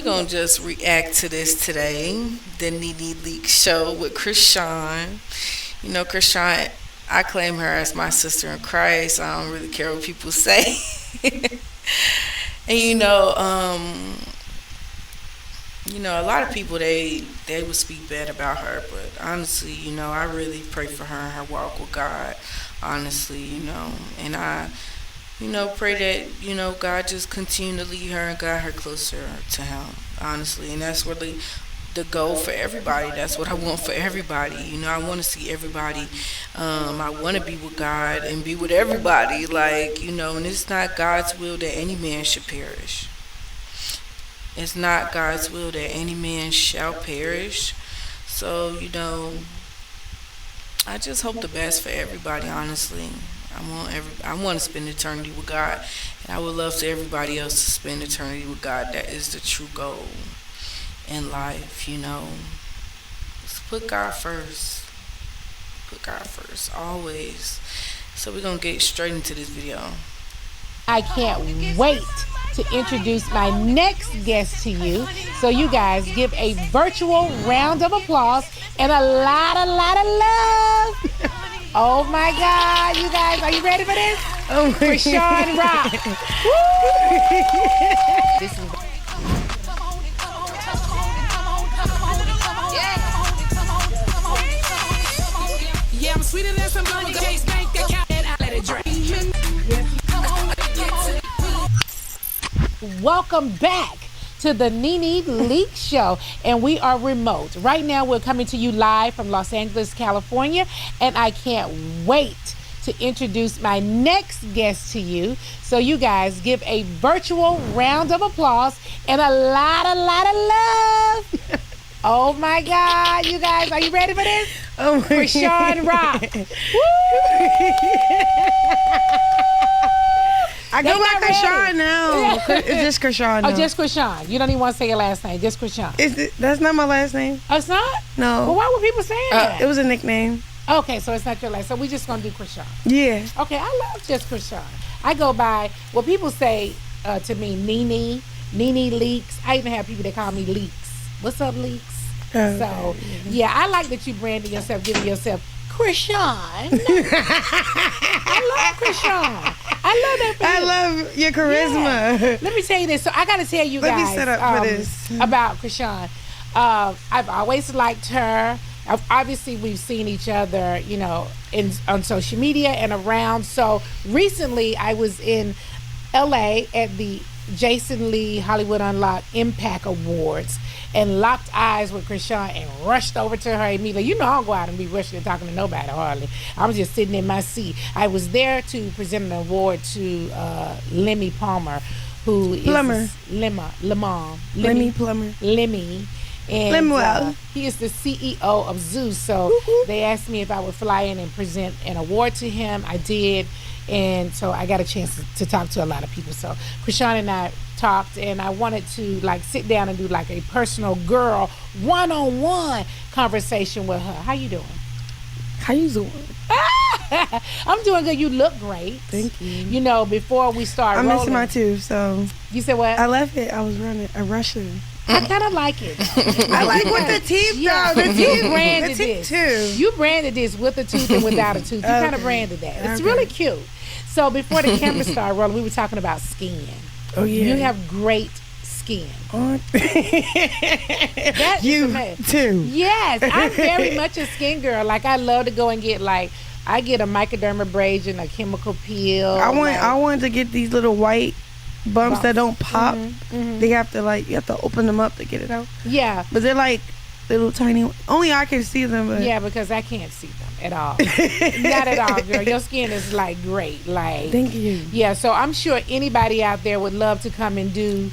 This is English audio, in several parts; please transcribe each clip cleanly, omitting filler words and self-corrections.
gonna just react to this today. The Nene Leak Show with Chrisean. Chrisean, I claim her as my sister in Christ. I don't really care what people say. And a lot of people they would speak bad about her, but honestly, I really pray for her and her walk with God. Honestly, and I pray that, God just continue to lead her and guide her closer to Him, honestly. And that's really the goal for everybody. That's what I want for everybody. I want to see everybody. I want to be with God and be with everybody. And it's not God's will that any man should perish. It's not God's will that any man shall perish. So, I just hope the best for everybody, honestly. I want to spend eternity with God, and I would love for everybody else to spend eternity with God. That is the true goal in life, Just put God first. Put God first, always. So we're going to get straight into this video. I can't wait to introduce my next guest to you. So you guys give a virtual round of applause and a lot of love. Oh my God, you guys, are you ready for this? Oh, Chrisean Rock. This is yeah, I'm sweeter than some money. Bank account and I let it drain. Welcome back to the Nene Leak Show, and we are remote. Right now, we're coming to you live from Los Angeles, California, and I can't wait to introduce my next guest to you. So you guys give a virtual round of applause and a lot of love. Oh my God, you guys, are you ready for this? Oh, Chrisean Rock. I go by Chrisean now. It's just Chrisean now. Oh, just Chrisean. You don't even want to say your last name. Just Chrisean. That's not my last name. Oh, it's not? No. Well, why were people saying that? It was a nickname. Okay, so it's not your last. So we just gonna do Chrisean. Yeah. Okay, I love just Chrisean. I go by what people say to me, Nene Leaks. I even have people that call me Leaks. What's up, Leaks? Okay. So yeah, I like that you branded yourself, giving yourself Chrisean. I love Chrisean. I love that for you. I love your charisma. Yeah. Let me tell you this. So I got to tell you guys. Let me set up for this. About Chrisean. I've always liked her. Obviously, we've seen each other, on social media and around. So recently, I was in LA at the Jason Lee Hollywood Unlocked Impact Awards and locked eyes with Chrisean and rushed over to her immediately. I don't go out and be rushing and talking to nobody hardly. I was just sitting in my seat. I was there to present an award to Lemmy Palmer, who is Plummer. Lemmy Plummer. Lemmy. And Lemuel. He is the CEO of Zeus. So they asked me if I would fly in and present an award to him. I did. And so I got a chance to talk to a lot of people. So Chrisean and I talked, and I wanted to sit down and do a personal girl one-on-one conversation with her. How you doing? How you doing? I'm doing good. You look great. Thank you. Before we start rolling. I'm missing my tooth, so. You said what? I left it. I was rushing. I kind of like it. I like with the teeth, yeah. though. You branded this. Too. You branded this with a tooth and without a tooth. You kind of branded that. It's really cute. So before the camera started rolling, we were talking about skin. Oh, yeah. You have great skin. That you amazing. Too. Yes, I'm very much a skin girl. I love to go and get I get a microdermabrasion, a chemical peel. I wanted to get these little white bumps that don't pop. They have to you have to open them up to get it out. Yeah, but they're little tiny. Only I can see them. But. Yeah, because I can't see them at all. Not at all, girl. Your skin is great. Thank you. Yeah, so I'm sure anybody out there would love to come and do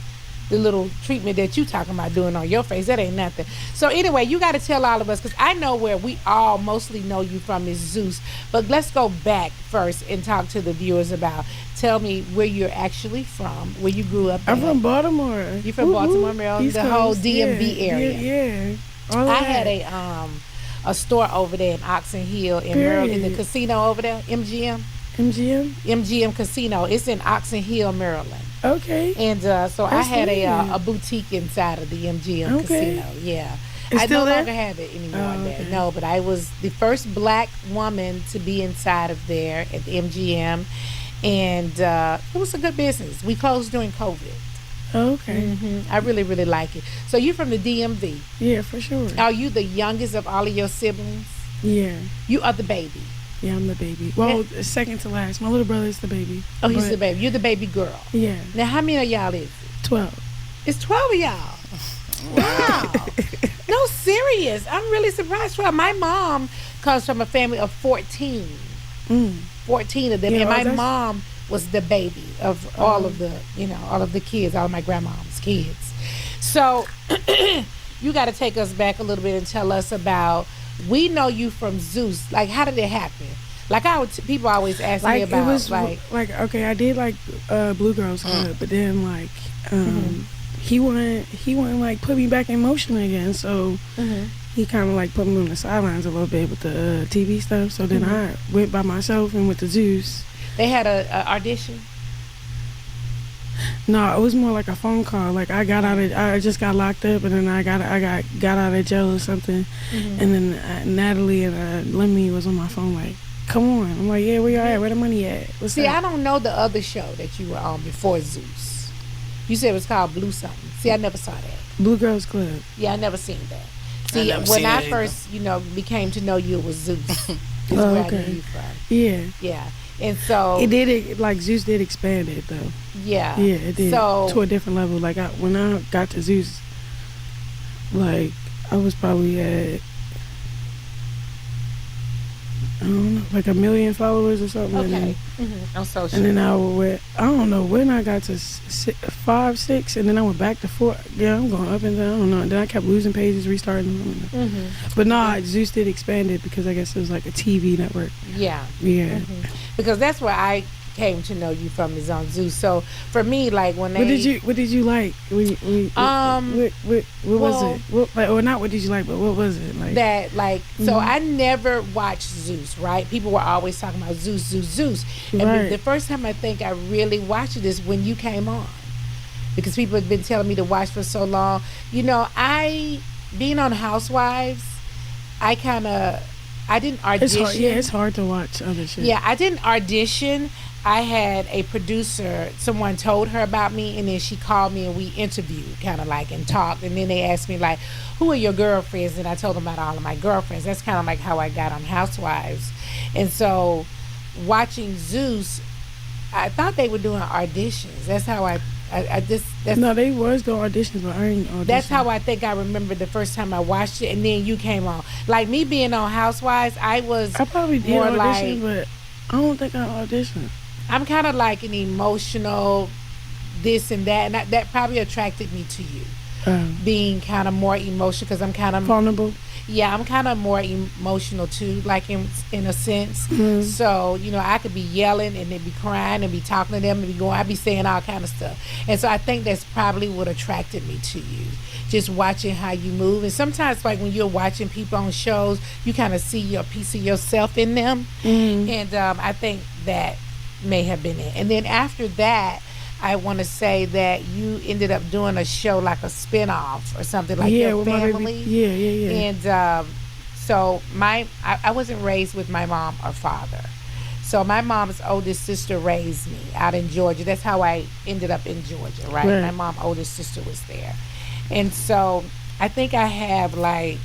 the little treatment that you talking about doing on your face. That ain't nothing. So anyway, you got to tell all of us, because I know where we all mostly know you from is Zeus. But let's go back first and talk to the viewers about, tell me where you're actually from, where you grew up. I'm from Baltimore. You from Baltimore, Maryland, the whole DMV area. Yeah. I had a store over there in Oxon Hill in Maryland, the casino over there, MGM. MGM Casino. It's in Oxon Hill, Maryland. Okay. And so I That's had lit. a boutique inside of the MGM Okay. casino. Yeah. It's I still no there? longer have it anymore. Oh, There. okay. No, but I was the first black woman to be inside of there at the MGM. And it was a good business. We closed during COVID. Okay. I really, really like it. So you're from the DMV. Yeah, for sure. Are you the youngest of all of your siblings? Yeah. You are the baby. Yeah, I'm the baby. Well, second to last. My little brother is the baby. Oh, he's But, the baby. You're the baby girl. Yeah. Now, how many of y'all is it? 12. It's 12 of y'all. Wow. No, serious. I'm really surprised. 12. My mom comes from a family of 14. Mm. 14 of them. Yeah, And my that's- mom was the baby of all of the, all of the kids, all of my grandmom's kids. So you got to take us back a little bit and tell us about, we know you from Zeus. Like, how did it happen? Like, people always ask me about, it was like okay, I did like Blue Girls Club, but then like he wouldn't like put me back in motion again, so he kind of like put me on the sidelines a little bit with the TV stuff. So then I went by myself and went to Zeus. they had a audition. No, it was more like a phone call. Like I just got locked up, and then I got out of jail or something, and then Natalie and Lemmy was on my phone like, come on. I'm like, yeah, where you at? Where the money at? What's See, up? I don't know the other show that you were on before Zeus. You said it was called Blue something. See, I never saw that. Blue Girls Club. Yeah, I never seen that. See, never when seen I it first, became to know you, it was Zeus. Is Oh, where I okay. knew you from. Yeah. Yeah. And so Like Zeus did expand it though. yeah. Yeah, it did So to a different level. Like when I got to Zeus, like I was probably at, I don't know, like 1 million followers or something. okay. On social. And then I went, I don't know when I got to 5, 6, and then I went back to 4. Yeah, I'm going up and down. I don't know. And then I kept losing pages, restarting. I don't know. But no, Zeus did expand it because I guess it was like a TV network. Yeah. Yeah. Because that's where I came to know you from, is on Zeus. So for me, like when they What did you like? What was well, it? Or not what did you like, but what was it? Like that so I never watched Zeus, right? People were always talking about Zeus. And Right. the first time I think I really watched it is when you came on. Because people had been telling me to watch for so long. Being on Housewives, I didn't audition. it's hard to watch other shit. Yeah, I didn't audition. I had a producer, someone told her about me, and then she called me and we interviewed, kind of like, and talked. And then they asked me, like, who are your girlfriends? And I told them about all of my girlfriends. That's kind of like how I got on Housewives. And so watching Zeus, I thought they were doing auditions. That's how No, they was doing auditions, but I ain't auditioned. that's how I think I remember the first time I watched it, and then you came on. Like me being on Housewives, I probably did more audition, like, but I don't think I auditioned. I'm kind of like an emotional this and that, and that probably attracted me to you, being kind of more emotional, because I'm kind of Vulnerable. yeah, I'm kind of more emotional too, like in a sense. So I could be yelling and then be crying and be talking to them and I'd be saying all kind of stuff. And so I think that's probably what attracted me to you, just watching how you move. And sometimes, like when you're watching people on shows, you kind of see your piece of yourself in them. And I think that may have been it. And then after that, I want to say that you ended up doing a show, like a spinoff or something, like your with my baby. family. Yeah. And so I wasn't raised with my mom or father. So my mom's oldest sister raised me out in Georgia. That's how I ended up in Georgia, right? My mom's oldest sister was there. And so I think I have, like,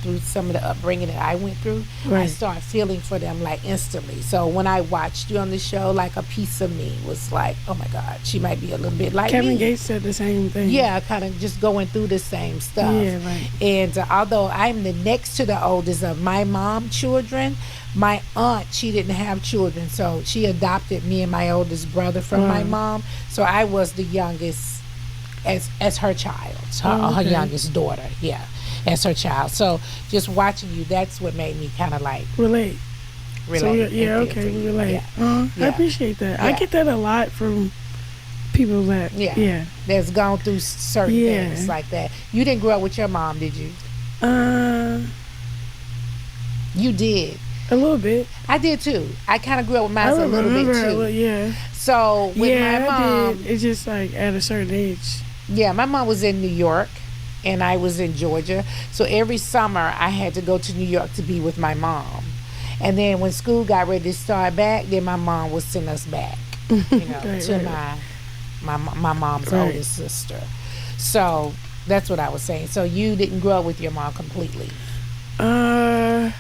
through some of the upbringing that I went through, I started feeling for them, like, instantly. So when I watched you on the show, like, a piece of me was like, oh my God, she might be a little bit like Kevin me. Gates said the same thing. Yeah, kind of just going through the same stuff. Yeah, right. And although I'm the next to the oldest of my mom's children, my aunt, she didn't have children, so she adopted me and my oldest brother from my mom. So I was the youngest as her child, her youngest daughter, as her child. So just watching you, that's what made me kind of like relate. So we relate. Yeah. I appreciate that. Yeah. I get that a lot from people that that's gone through certain things like that. You didn't grow up with your mom, did you? A You did. A little bit. I did too. I kind of grew up with mine I a little bit remember. too. Yeah. So with Yeah, my I mom, did. It's just like at a certain age. yeah, my mom was in New York and I was in Georgia. So every summer I had to go to New York to be with my mom. And then when school got ready to start back, then my mom would send us back, to my mom's oldest sister. So that's what I was saying. So you didn't grow up with your mom completely. I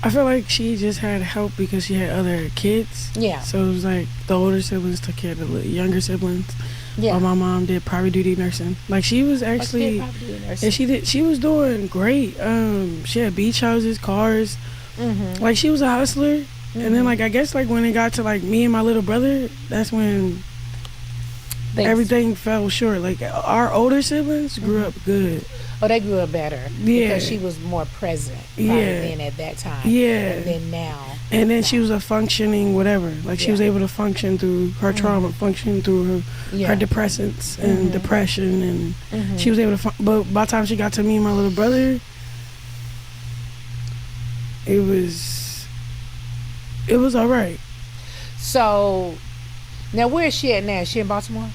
feel like she just had help because she had other kids. Yeah. So it was like the older siblings took care of the younger siblings. Yeah. While my mom did private duty nursing. Like she was actually, yeah, she did. She was doing great. She had beach houses, cars. Mm-hmm. Like she was a hustler. Mm-hmm. And then like I guess like when it got to like me and my little brother, that's when everything fell short. Like our older siblings grew up good. Oh, they grew up better. Yeah. Because she was more present. Then at that time. Yeah. And then now. And then she was a functioning whatever. Like she was able to function through her trauma, function through her depressants and depression, and she was able to. But by the time she got to me and my little brother, it was all right. So now where is she at now? Is she in Baltimore?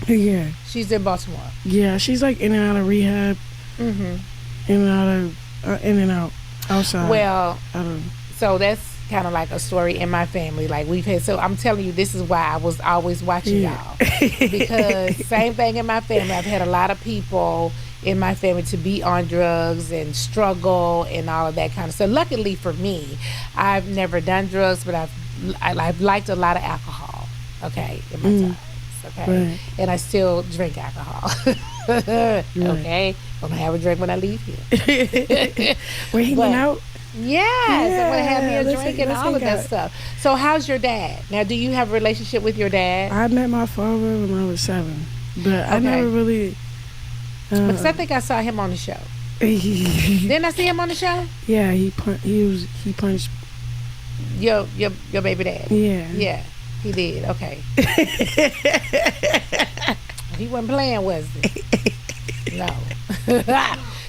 Yeah. She's in Baltimore. Yeah, she's like in and out of rehab. In and out outside. Well, I don't know. So that's kind of like a story in my family. Like we've had, so I'm telling you, this is why I was always watching y'all. Because same thing in my family. I've had a lot of people in my family to be on drugs and struggle and all of that kind of stuff. Luckily for me, I've never done drugs, but I've liked a lot of alcohol, okay, in my time. Okay, right. And I still drink alcohol. Okay, I'm gonna have a drink when I leave here. We're hanging out. Yes, I'm gonna have me a drink and all of that stuff. So, how's your dad? Now, do you have a relationship with your dad? I met my father when I was 7, but I never really. Because I think I saw him on the show. Didn't I see him on the show? Yeah, he punched your baby dad. Yeah, he did. Okay. He wasn't playing, was he? No.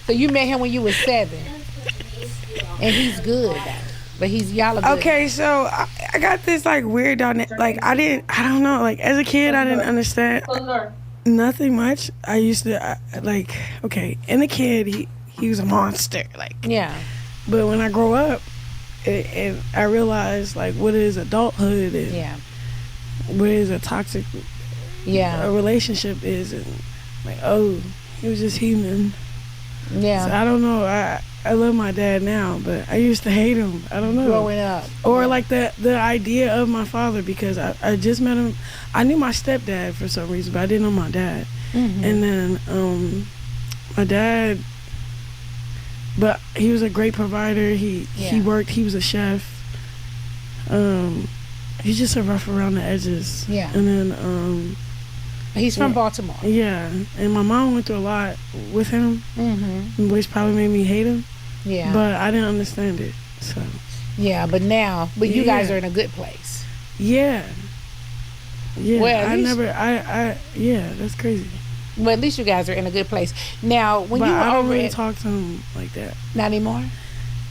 So you met him when you were 7, and he's good, but y'all are good. Okay, so I got this like weird dynamic. Like I don't know. Like as a kid, I didn't understand nothing much. I used to and the kid, he was a monster. Like yeah. But when I grow up, and I realized like what is adulthood and what is a toxic a relationship is, and like he was just human. Yeah. So I don't know. I love my dad now, but I used to hate him. I don't know. Growing up. Or like the idea of my father, because I just met him. I knew my stepdad for some reason, but I didn't know my dad. Mm-hmm. And then my dad, but he was a great provider. He worked. He was a chef. He's just a rough around the edges. Yeah. And then he's from Baltimore. Yeah, and my mom went through a lot with him, which probably made me hate him. Yeah. But I didn't understand it, so. Yeah, but you guys are in a good place. Yeah. Yeah. Well, yeah, that's crazy. Well, at least you guys are in a good place. Now, when you were I don't over really talk to him like that. Not anymore?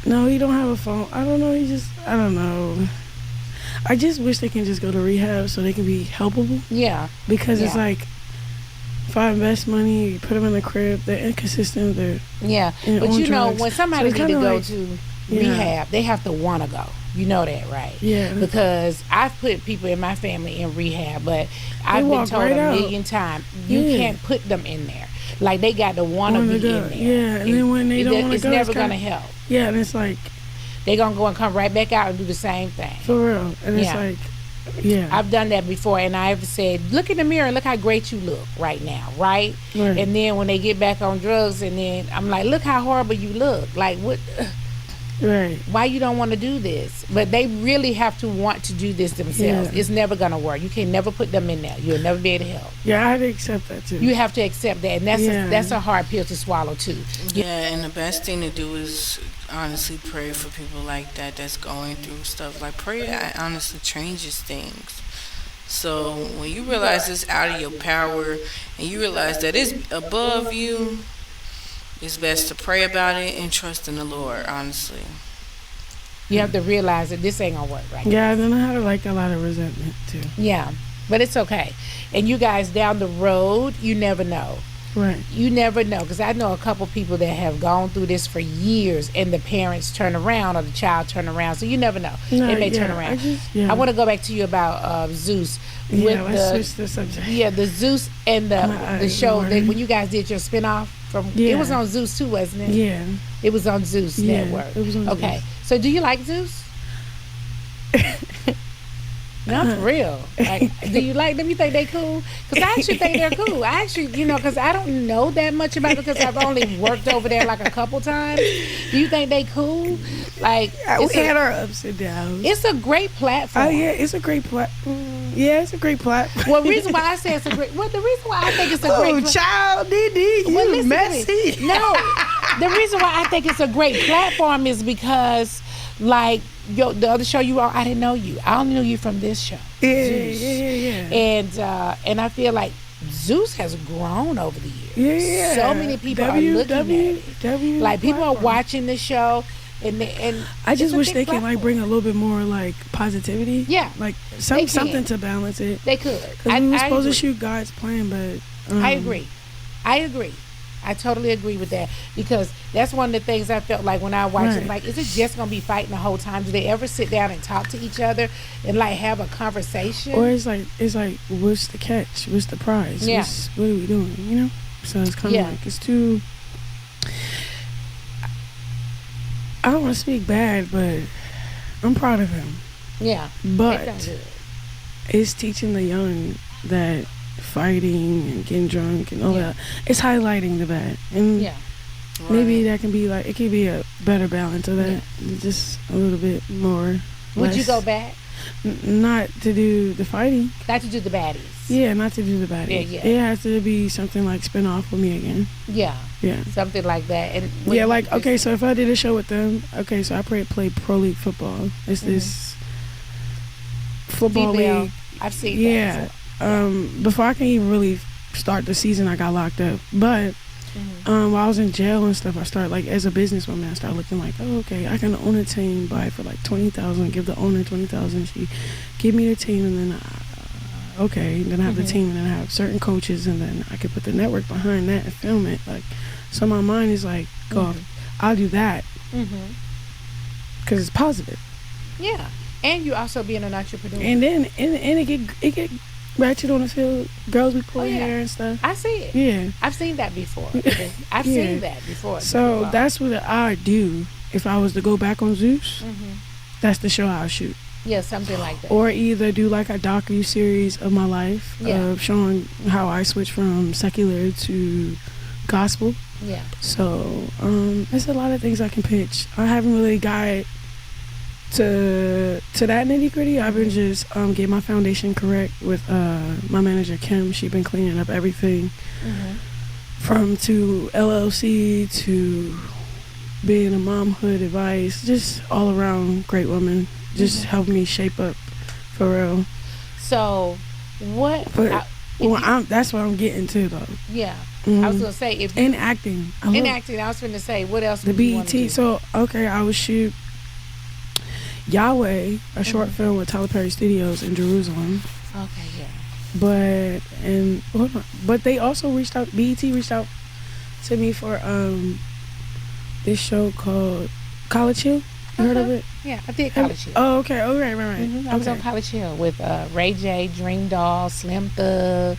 No, he don't have a phone. I don't know. I don't know. I just wish they can just go to rehab so they can be helpable. Yeah. Because it's like, if I invest money, put them in the crib, they're inconsistent. But when somebody need to go to rehab, they have to want to go. You know that, right? Yeah. Because I've put people in my family in rehab, but I've been told a million times, you can't put them in there. Like, they got to want to be in there. Yeah, and then when they don't want to go, it's never going to help. Yeah, and it's like, they're going to go and come right back out and do the same thing. For real. And it's like, I've done that before, and I've said, look in the mirror and look how great you look right now, right? And then when they get back on drugs, and then I'm like, look how horrible you look. Like, what? Right. Why you don't want to do this? But they really have to want to do this themselves. It's never going to work. You can never put them in there. You'll never be able to help. Yeah, I had to accept that too. You have to accept that, and that's a hard pill to swallow too. Yeah, and the best thing to do is honestly pray for people like that that's going through stuff. Like, prayer honestly changes things. So when you realize it's out of your power and you realize that it's above you, it's best to pray about it and trust in the Lord, honestly. You have to realize that this ain't gonna work right. Yeah, and then I had like a lot of resentment too. Yeah, but it's okay. And you guys down the road, you never know. Right. You never know, because I know a couple people that have gone through this for years, and the parents turn around or the child turn around. So you never know. No, It may yeah, turn around. I want to go back to you about Zeus. Yeah, let's switch the subject. Yeah, the Zeus and the show that when you guys did your spinoff from. Yeah. It was on Zeus too, wasn't it? Yeah. It was on Zeus Network. It was on okay. Zeus. So do you like Zeus? No, for real. Like, do you like them? You think they cool? Because I actually think they're cool. I actually, because I don't know that much about it because I've only worked over there like a couple times. Do you think they cool? Like, we had our ups and downs. It's a great platform. Oh yeah, it's a great platform. Yeah, it's a great platform. Well, the reason why I say it's a great. Well, the reason why I think it's a great. Child, DD, you messy. No, the reason why I think it's a great platform is because, like, the other show you on, I didn't know you. I only knew you from this show. Yeah. And I feel like Zeus has grown over the years. Yeah. So many people are looking at it. Like, people are watching the show, and I just wish they could like bring a little bit more like positivity. Yeah. Like something to balance it. They could. Because we were supposed to shoot God's plan, but I agree. I totally agree with that, because that's one of the things I felt like when I watched it. Like, is it just gonna be fighting the whole time? Do they ever sit down and talk to each other and like have a conversation? Or it's like what's the catch? What's the prize? Yeah. What are we doing? So it's kind of like it's too. I don't want to speak bad, but I'm proud of him. Yeah, but it's teaching the young that fighting and getting drunk and all that, it's highlighting the bad, and maybe that can be like, it could be a better balance of that, just a little bit more. Would you go back? Not to do the fighting, not to do the baddies. Yeah, not to do the baddies. It has to be something like spin off with me again. Yeah, something like that. And okay, so if I did a show with them, okay, so I play pro league football. It's this football league. I've seen that. Before I can even really start the season, I got locked up. But while I was in jail and stuff, I started, like, as a businesswoman, I started looking like, oh, okay, I can own a team, buy for like $20,000, give the owner $20,000. She give me the team, and then then I have the team, and then I have certain coaches, and then I can put the network behind that and film it. Like, so my mind is like, I'll do that because it's positive. Yeah, and you also being an entrepreneur. And then it get ratchet on the field. Girls be pulling hair and stuff. I see it. Yeah, I've seen that before. I've seen that before. So that's what I'd do if I was to go back on Zeus. That's the show I'll shoot. Yeah, something like that. Or either do like a docu-series of my life, of showing how I switched from secular to gospel. Yeah. So there's a lot of things I can pitch. I haven't really got to that nitty-gritty. I've been just getting my foundation correct with my manager Kim. She's been cleaning up everything from to LLC to being a momhood advice, just all around great woman. Just help me shape up for real. So what that's what I'm getting to though. Yeah. I was gonna say in acting. I was gonna say, what else? The BET. So I would shoot Yahweh, a short film with Tyler Perry Studios in Jerusalem. Okay, yeah. But they also reached out. BET reached out to me for this show called College Hill. You heard of it? Yeah, I did College Hill. Oh, okay. Oh, right. I was on College Hill with Ray J, Dream Doll, Slim Thug.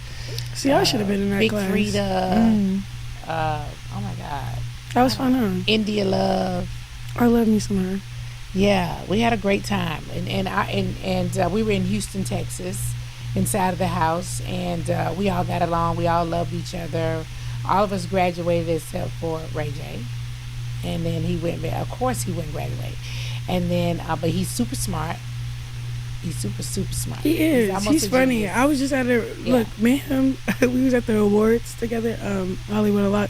See, I should have been in that Big class. Frida. Oh my God. That was fun, huh? India Love. I love me some her. Yeah, we had a great time, and we were in Houston, Texas, inside of the house, and we all got along. We all loved each other. All of us graduated except for Ray J. And then he went, of course he wouldn't graduate. And then, but he's super smart. He's super smart. He is. He's funny. I was just at look, me and him, we was at the awards together, Hollywood a lot.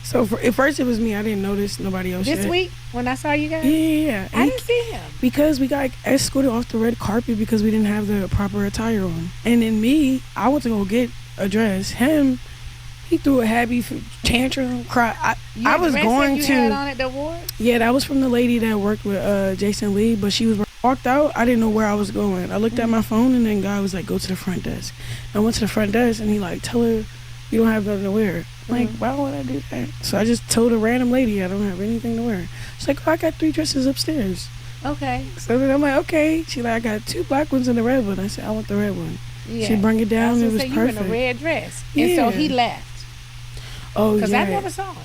So at first it was me. I didn't notice nobody else This week, when I saw you guys? Yeah. I didn't see him. Because we got escorted off the red carpet because we didn't have the proper attire on. And then I went to go get a dress. Him, he threw a happy tantrum, cry. You I was dress going that to. you had on at the award? Yeah, that was from the lady that worked with Jason Lee, but she was walked out. I didn't know where I was going. I looked at my phone, and then God was like, "Go to the front desk." I went to the front desk, and he like, "Tell her you don't have nothing to wear." I'm like, why would I do that? So I just told a random lady I don't have anything to wear. She's like, "Oh, I got 3 dresses upstairs." Okay. So then I'm like, "Okay." She like, "I got 2 black ones and a red one." I said, "I want the red one." Yeah. She bring it down. It was You perfect. in a red dress, and so he left. Oh, Because yeah. I never saw him.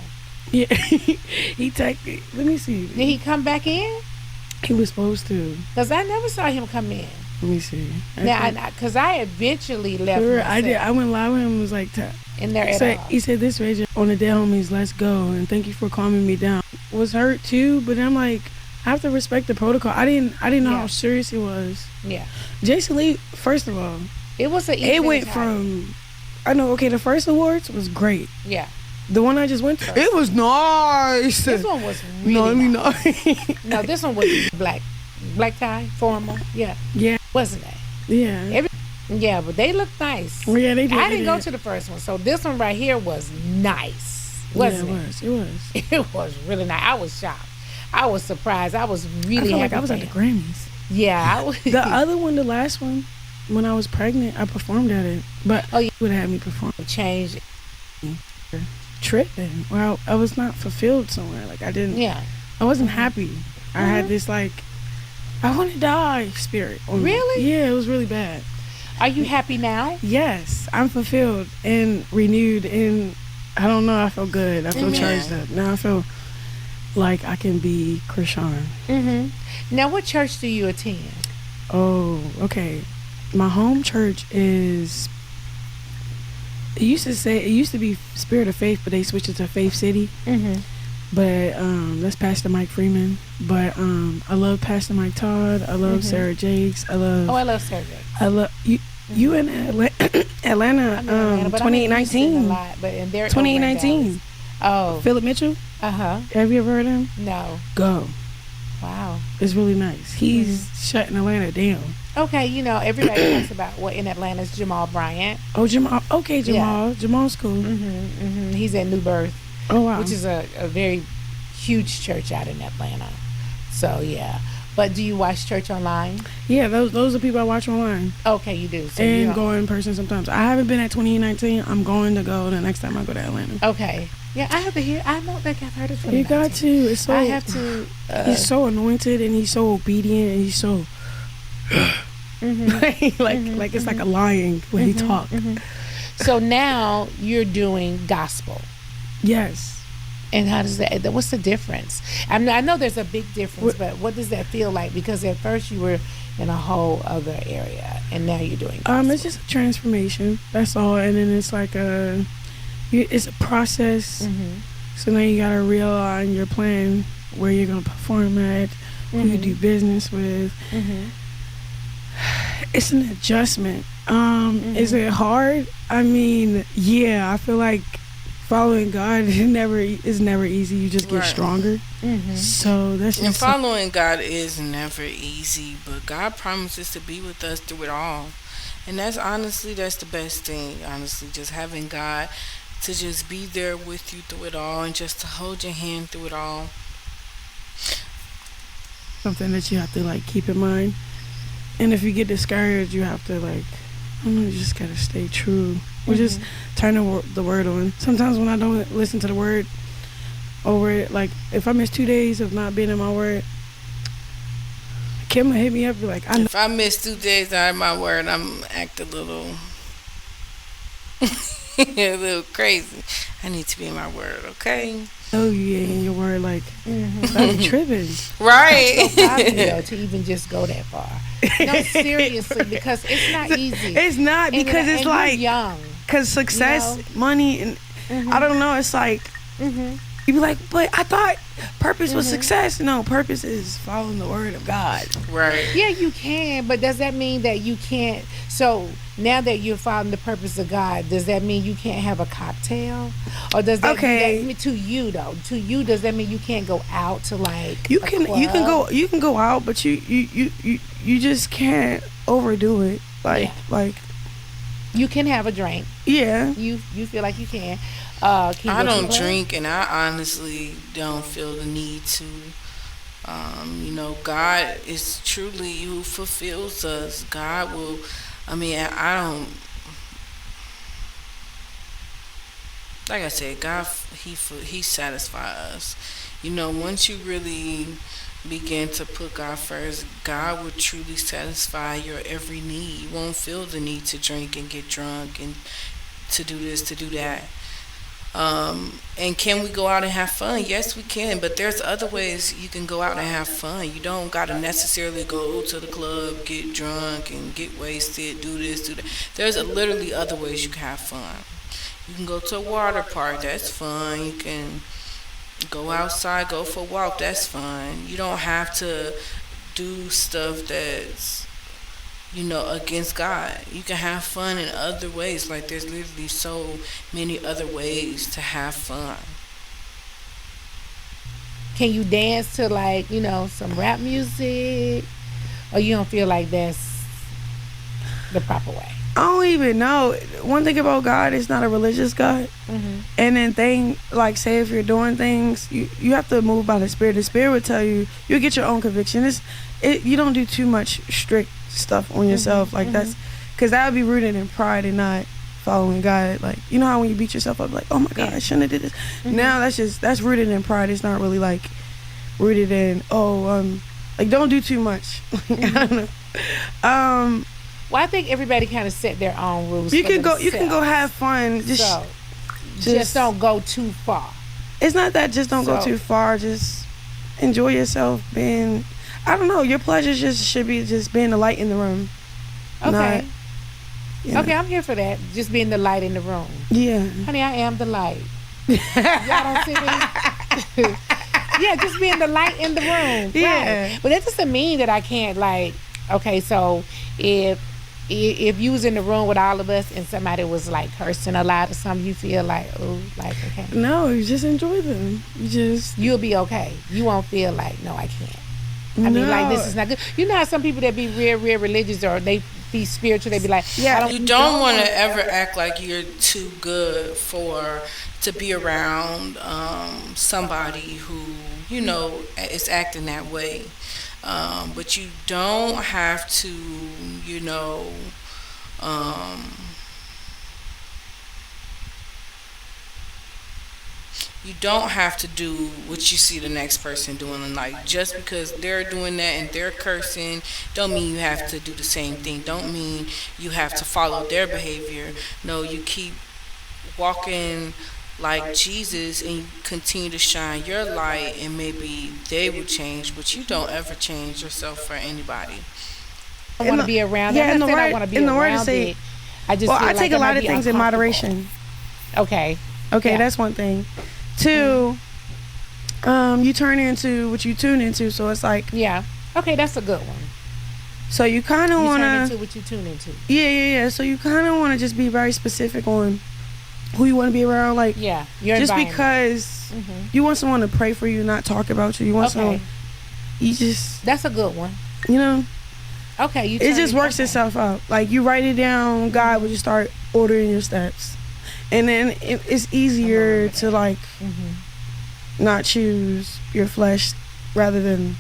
Yeah, he texted. Let me see. Did he come back in? He was supposed to. Because I never saw him come in. Let me see. Because I eventually left. I did. I went live with him and was like, in there at all. he said, "This Rachel on the Dead Homies, let's go, and thank you for calming me down." Was hurt too, but I'm like, I have to respect the protocol. I didn't know how serious it was. Yeah. Jason Lee, first of all, It was it went from, I know, okay, the first awards was great. Yeah. The one I just went to, it was nice. This one was really nice. No, this one was black tie, formal. Yeah. Yeah. Wasn't it? Yeah. Yeah, but they looked nice. Well, yeah, they did. I didn't go to the first one, so this one right here was nice. Wasn't it? It was. It was really nice. I was shocked. I was surprised. I was really I felt like happy I was for at the him. Grammys. Yeah, I was. The other one, the last one, when I was pregnant, I performed at it. But you would have had me perform. Changed. Tripping. Well, I was not fulfilled somewhere. Like, I didn't. Yeah. I wasn't happy. I had this, like, I want to die spirit. Really? Yeah, it was really bad. Are you happy now? Yes, I'm fulfilled and renewed. And I don't know, I feel good. I feel charged up. Now I feel like I can be Chrisean. Now, what church do you attend? Oh, okay. My home church is, it used to be Spirit of Faith, but they switched it to Faith City. But that's Pastor Mike Freeman. But I love Pastor Mike Todd. I love Sarah Jakes. I love Sarah Jakes. I love you in Atlanta, 2019. But in their 2019. Oh, Philip Mitchell. Have you ever heard of him? No. Go. Wow. It's really nice. He's shutting Atlanta down. Okay, everybody talks about what in Atlanta is Jamal Bryant. Oh, Jamal. Okay, Jamal. Yeah. Jamal's cool. He's at New Birth. Oh, wow. Which is a very huge church out in Atlanta. So, yeah. But do you watch church online? Yeah, those are people I watch online. Okay, you do. So and go in person sometimes. I haven't been at 2019. I'm going to go the next time I go to Atlanta. Okay. Yeah, I have to hear. I don't think I've heard of it. You got to. It's so. I have to. He's so anointed and he's so obedient and he's so. like it's like a lion when he talk. So now you're doing gospel. Yes. And how does that? What's the difference? I know there's a big difference, but what does that feel like? Because at first you were in a whole other area, and now you're doing gospel. It's just a transformation. That's all. And then it's like it's a process. So now you gotta realign your plan, where you're gonna perform at, who you do business with. It's an adjustment. Is it hard? I mean, yeah. I feel like following God is never easy. You just get stronger. So that's just. And following God is never easy, but God promises to be with us through it all, and that's the best thing. Honestly, just having God to just be there with you through it all, and just to hold your hand through it all. Something that you have to like keep in mind. And if you get discouraged, you have to you just gotta stay true. Or just turn the word on. Sometimes when I don't listen to the word over it, like if I miss 2 days of not being in my word, Kim will hit me up and be like, if I miss 2 days out of my word, I'm acting a little a little crazy. I need to be in my word, okay? Oh, you ain't in your word, like I'm tripping. Right. It's so popular to even just go that far. No, seriously, because it's not easy. It's not, because it's like young. Because success, money, and I don't know. It's like you be like, but I thought purpose was success. No, purpose is following the word of God. Right. Yeah, you can, but does that mean that you can't? So now that you're following the purpose of God, does that mean you can't have a cocktail, or does that mean to you though? To you, does that mean you can't go out to like you can go out, but you just can't overdo it. Like you can have a drink. Yeah. You feel like you can. Can you I go to don't the club? drink, and I honestly don't feel the need to. God is truly who fulfills us. God will. I mean, I don't. Like I said, God, he satisfies us. Once you really begin to put God first, God will truly satisfy your every need. You won't feel the need to drink and get drunk and to do this, to do that. And can we go out and have fun? Yes, we can. But there's other ways you can go out and have fun. You don't got to necessarily go to the club, get drunk, and get wasted, do this, do that. There's literally other ways you can have fun. You can go to a water park. That's fun. You can go outside, go for a walk. That's fun. You don't have to do stuff that's against God. You can have fun in other ways. Like there's literally so many other ways to have fun. Can you dance to like some rap music, or you don't feel like that's the proper way? I don't even know. One thing about God is not a religious God. And then like say if you're doing things, you have to move by the Spirit. The Spirit would tell you, you get your own conviction. You don't do too much strict stuff on yourself. Like that's, because that would be rooted in pride and not following God. Like, you know how when you beat yourself up, like, oh my God, I shouldn't have did this. Now that's rooted in pride. It's not really like rooted in, like don't do too much. I don't know. Well, I think everybody kind of set their own rules. You for can go. themselves. You can go have fun. Just don't go too far. It's not that just don't go too far. Just enjoy yourself. Being, I don't know. Your pleasures just should be just being the light in the room. Okay. Not, okay, I'm here for that. Just being the light in the room. Yeah. Honey, I am the light. Y'all don't see me. Yeah, just being the light in the room. Yeah. Right. But that doesn't mean that I can't like. Okay, so if you was in the room with all of us and somebody was like cursing a lot or something, you feel like, oh, like, okay. No, you just enjoy them. You'll be okay. You won't feel like, no, I can't. I mean, like, this is not good. You know how some people that be real religious or they be spiritual, they be like, yeah. You don't want to ever act like you're too good to be around somebody who, is acting that way. But you don't have to, you don't have to do what you see the next person doing in life. Just because they're doing that and they're cursing, don't mean you have to do the same thing. Don't mean you have to follow their behavior. No, you keep walking like Jesus and you continue to shine your light, and maybe they will change, but you don't ever change yourself for anybody. I want to be around. Yeah, I'm not saying I want to be around it. I just feel I like take a lot of things in moderation. Okay, that's one thing. Two, you turn into what you tune into, so it's like, yeah, okay, that's a good one. So you kind of want to turn into what you tune into. Yeah. So you kind of want to just be very specific on who you want to be around, like, yeah, your just because you want someone to pray for you, not talk about you. You want someone, that's a good one. Okay, it just works itself out. Like, you write it down, God will just start ordering your steps, and then it's easier to like not choose your flesh rather than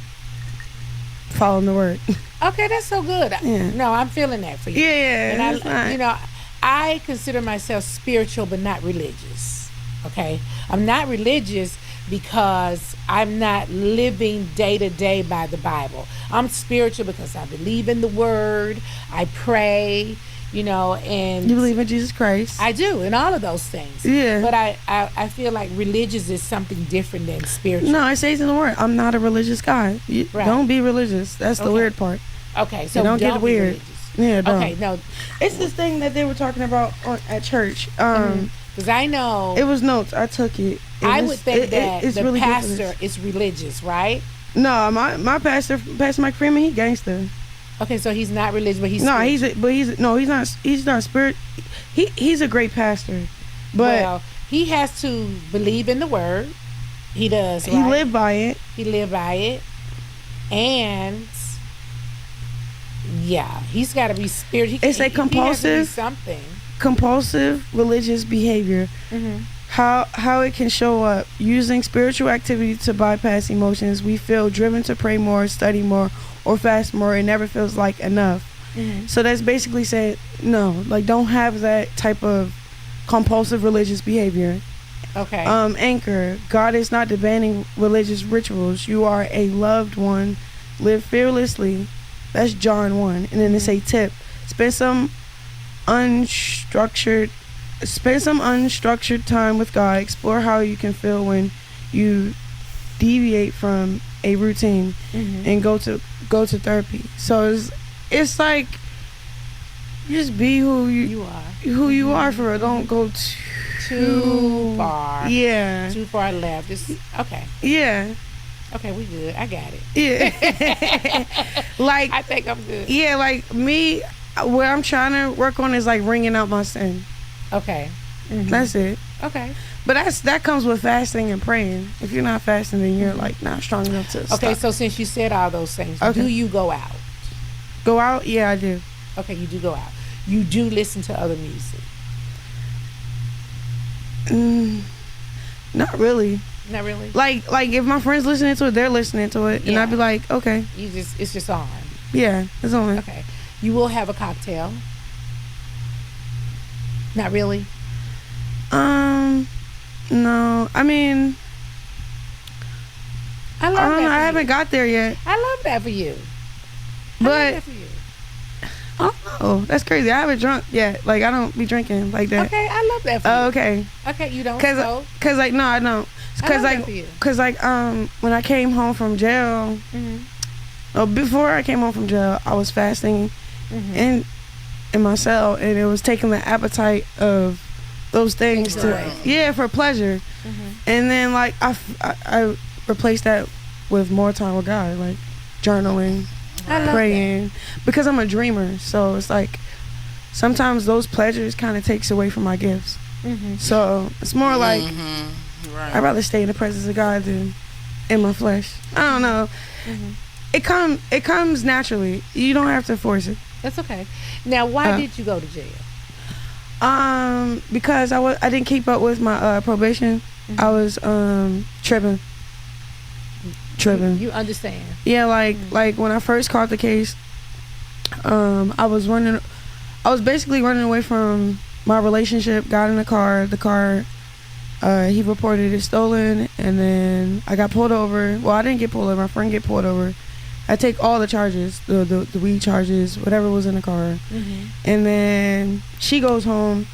following the word. Okay, that's so good. Yeah. No, I'm feeling that for you. Yeah, and I consider myself spiritual but not religious. Okay, I'm not religious because I'm not living day to day by the Bible. I'm spiritual because I believe in the word. I pray, and you believe in Jesus Christ. I do, in all of those things. Yeah. But I feel like religious is something different than spiritual. No, it says in the word, I'm not a religious guy. Right. Don't be religious. That's the weird part. Okay, so don't get weird. Religious. Yeah, don't. Okay, no. It's this thing that they were talking about at church. Because I know it was notes. I took it. I would think that the really pastor is religious, right? No, my pastor, Pastor Mike Freeman, he gangster. Okay, so he's not religious, but he's he's not spirit. He's a great pastor, but he has to believe in the word. He does. He lived by it. He lived by it, and yeah, he's got to be spirit. It's a compulsive something. Compulsive religious behavior How it can show up. Using spiritual activity to bypass emotions, we feel driven to pray more, study more, or fast more. It never feels like enough. So that's basically saying no, like don't have that type of compulsive religious behavior. Okay. Anchor. God is not demanding religious rituals. You are a loved one. Live fearlessly. That's John 1. And then they say tip. Spend some unstructured time with God. Explore how you can feel when you deviate from a routine, and go to therapy. So it's like just be who you are for real. Don't go too far. Yeah. Too far left. Just okay. Yeah. Okay, we good. I got it. Yeah. Like I think I'm good. Yeah, like me, what I'm trying to work on is like wringing out my sin. Okay. That's it. Okay. But that comes with fasting and praying. If you're not fasting, then you're like not strong enough to Okay, stop. so since you said all those things, Okay. do you go out? Go out? Yeah, I do. Okay, you do go out. You do listen to other music. Not really. Not really. Like if my friends listening to it, they're listening to it, and Yeah. I'd be like, okay, It's just on. yeah, it's on. Okay. You will have a cocktail. Not really. No. I mean, I love I don't that. know. For I you. haven't got there yet. I love that for you. I love But that for you. I don't know. That's crazy. I haven't drunk yet. Like I don't be drinking like that. Okay, I love that for Oh, you. okay. Okay, you don't smoke. Cause like no, I don't. I Cause love that like for you. when I came home from jail, before I came home from jail, I was fasting in my cell, and it was taking the appetite of those things for pleasure. And then like I replaced that with more time with God, like journaling, praying, because I'm a dreamer. So it's like sometimes those pleasures kind of takes away from my gifts. So it's more like I'd rather stay in the presence of God than in my flesh. I don't know. It comes naturally. You don't have to force it. That's okay. Now, why did you go to jail? Because I didn't keep up with my probation. I was tripping. You understand? Yeah, like when I first caught the case, I was basically running away from my relationship. Got in the car. He reported it stolen, and then I got pulled over. Well, I didn't get pulled over. My friend get pulled over. I take all the charges, the weed charges, whatever was in the car. And then she goes home,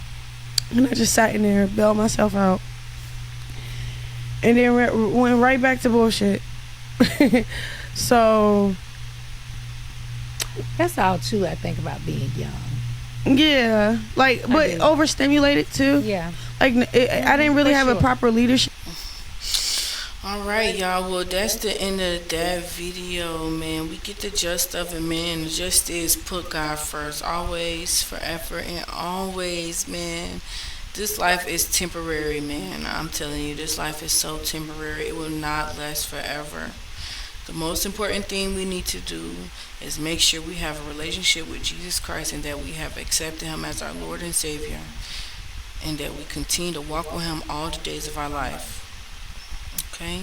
and I just sat in there, bailed myself out, and then went right back to bullshit. So that's all too. I think about being young. Yeah, like, but overstimulated too. Yeah, like I didn't really have a proper leadership. All right, y'all. Well, that's the end of that video, man. We get the gist of it, man. The gist is put God first, always, forever, and always, man. This life is temporary, man. I'm telling you, this life is so temporary. It will not last forever. The most important thing we need to do is make sure we have a relationship with Jesus Christ, and that we have accepted Him as our Lord and Savior, and that we continue to walk with Him all the days of our life. Okay?